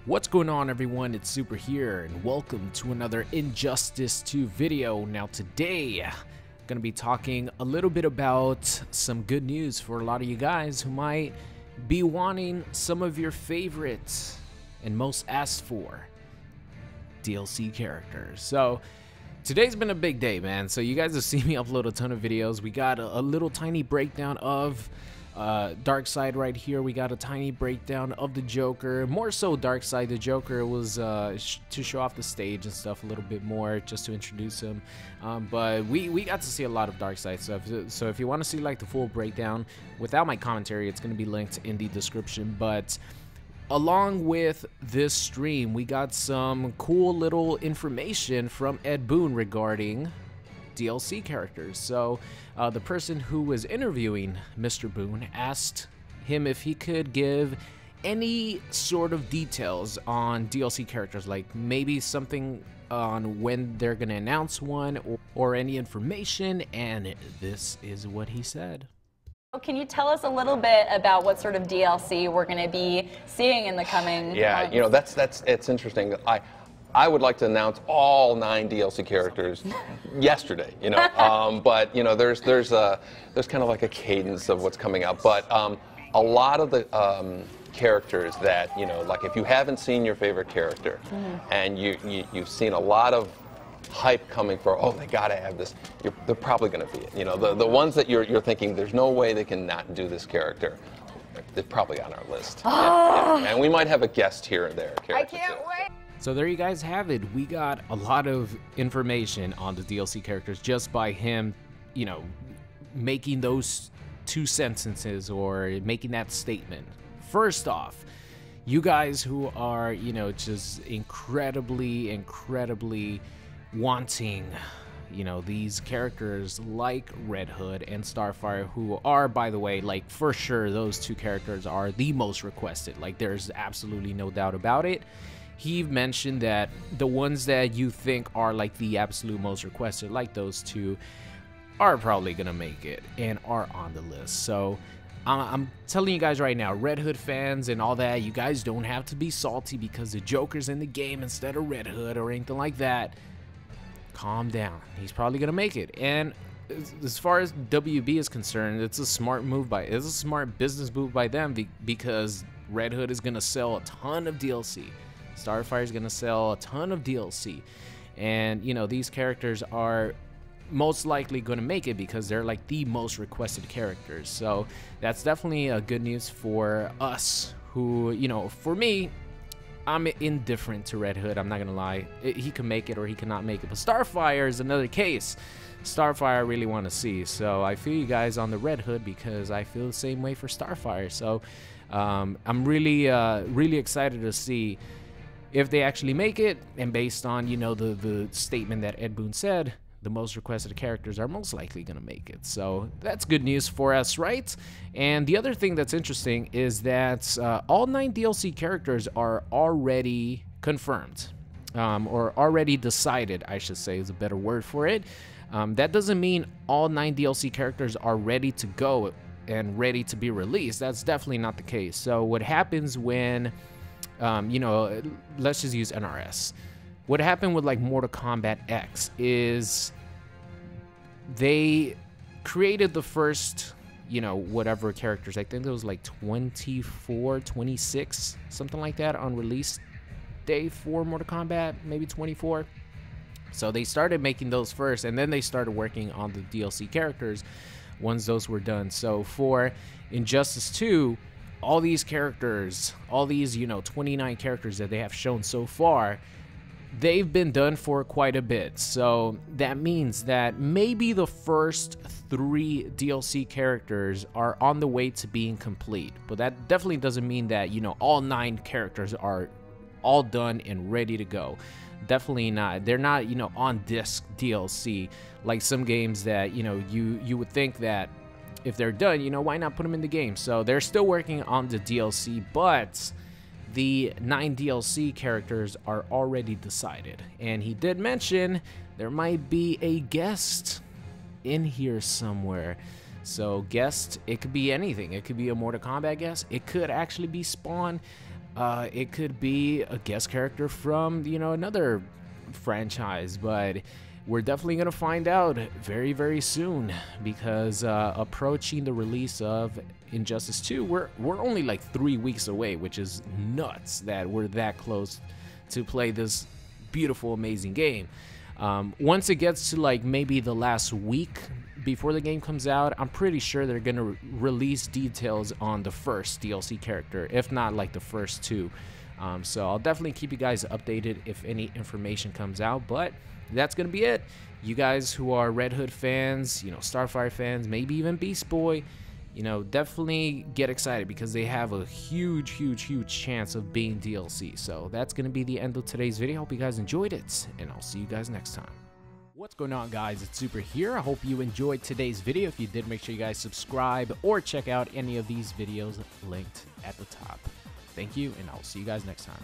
What's going on, everyone? It's Super here, and welcome to another Injustice 2 video. Now today, I'm going to be talking a little bit about some good news for a lot of you guys who might be wanting some of your favorites and most asked for DLC characters. So today's been a big day, man. So you guys have seen me upload a ton of videos. We got a little tiny breakdown of Darkseid right here. We got a tiny breakdown of the Joker, more so Darkseid. The Joker was to show off the stage and stuff a little bit more, just to introduce him, but we got to see a lot of Darkseid stuff. So if you want to see like the full breakdown without my commentary, it's going to be linked in the description. But along with this stream, we got some cool little information from Ed Boon regarding DLC characters. So the person who was interviewing Mr. Boon asked him if he could give any sort of details on DLC characters, like maybe something on when they're gonna announce one, or any information, and this is what he said. Can you tell us a little bit about what sort of DLC we're going to be seeing in the coming months? You know, it's interesting. I would like to announce all 9 DLC characters yesterday, you know, but you know, there's kind of like a cadence of what's coming out. But a lot of the characters that, you know, like if you haven't seen your favorite character and you've seen a lot of hype coming for, oh, they gotta have this, they're probably gonna be it. You know, the ones that you're thinking there's no way they can not do this character, they're probably on our list. Yeah. And we might have a guest here and there. I can't wait. So there you guys have it. We got a lot of information on the DLC characters just by him, you know, making those 2 sentences or making that statement. First off, you guys who are, you know, just incredibly wanting, you know, these characters like Red Hood and Starfire, who are, by the way, like for sure those 2 characters are the most requested. Like there's absolutely no doubt about it. He mentioned that the ones that you think are like the absolute most requested, like those 2, are probably gonna make it and are on the list. So I'm telling you guys right now, Red Hood fans and all that, you guys don't have to be salty because the Joker's in the game instead of Red Hood or anything like that. Calm down. He's probably gonna make it. And as far as WB is concerned, it's a smart business move by them, because Red Hood is gonna sell a ton of DLC. Starfire is gonna sell a ton of DLC, and you know, these characters are most likely gonna make it because they're like the most requested characters. So that's definitely a good news for us who, you know, for me, I'm indifferent to Red Hood. I'm not gonna lie. He can make it or he cannot make it. But Starfire is another case. Starfire I really want to see. So I feel you guys on the Red Hood because I feel the same way for Starfire. So I'm really excited to see if they actually make it. And based on, you know, the statement that Ed Boon said, the most requested characters are most likely going to make it. So that's good news for us, right? And the other thing that's interesting is that all 9 DLC characters are already confirmed, or already decided, I should say is a better word for it. That doesn't mean all 9 DLC characters are ready to go and ready to be released. That's definitely not the case. So what happens when, you know, let's just use NRS. What happened with like Mortal Kombat X is they created the first, you know, whatever characters. I think there was like 24, 26, something like that on release day for Mortal Kombat, maybe 24. So they started making those first, and then they started working on the DLC characters once those were done. So for Injustice 2, all these characters, all these, you know, 29 characters that they have shown so far, they've been done for quite a bit. So that means that maybe the first 3 DLC characters are on the way to being complete. But that definitely doesn't mean that, you know, all 9 characters are all done and ready to go. Definitely not. They're not, you know, on disc DLC like some games that, you know, you would think that if they're done, you know, why not put them in the game? So they're still working on the DLC, but the 9 DLC characters are already decided. And he did mention there might be a guest in here somewhere. So guest, it could be anything. It could be a Mortal Kombat guest. It could actually be Spawn. It could be a guest character from, you know, another franchise, but we're definitely gonna find out very, very soon, because approaching the release of Injustice 2, we're only like 3 weeks away, which is nuts that we're that close to play this beautiful, amazing game. Once it gets to like maybe the last week before the game comes out, I'm pretty sure they're gonna release details on the first DLC character, if not like the first two. So I'll definitely keep you guys updated if any information comes out, but that's gonna be it. You guys who are Red Hood fans, you know, Starfire fans, maybe even Beast Boy, you know, definitely get excited, because they have a huge chance of being DLC. So that's gonna be the end of today's video. Hope you guys enjoyed it, and I'll see you guys next time. What's going on, guys? It's Super here. I hope you enjoyed today's video. If you did, make sure you guys subscribe or check out any of these videos linked at the top. Thank you, and I'll see you guys next time.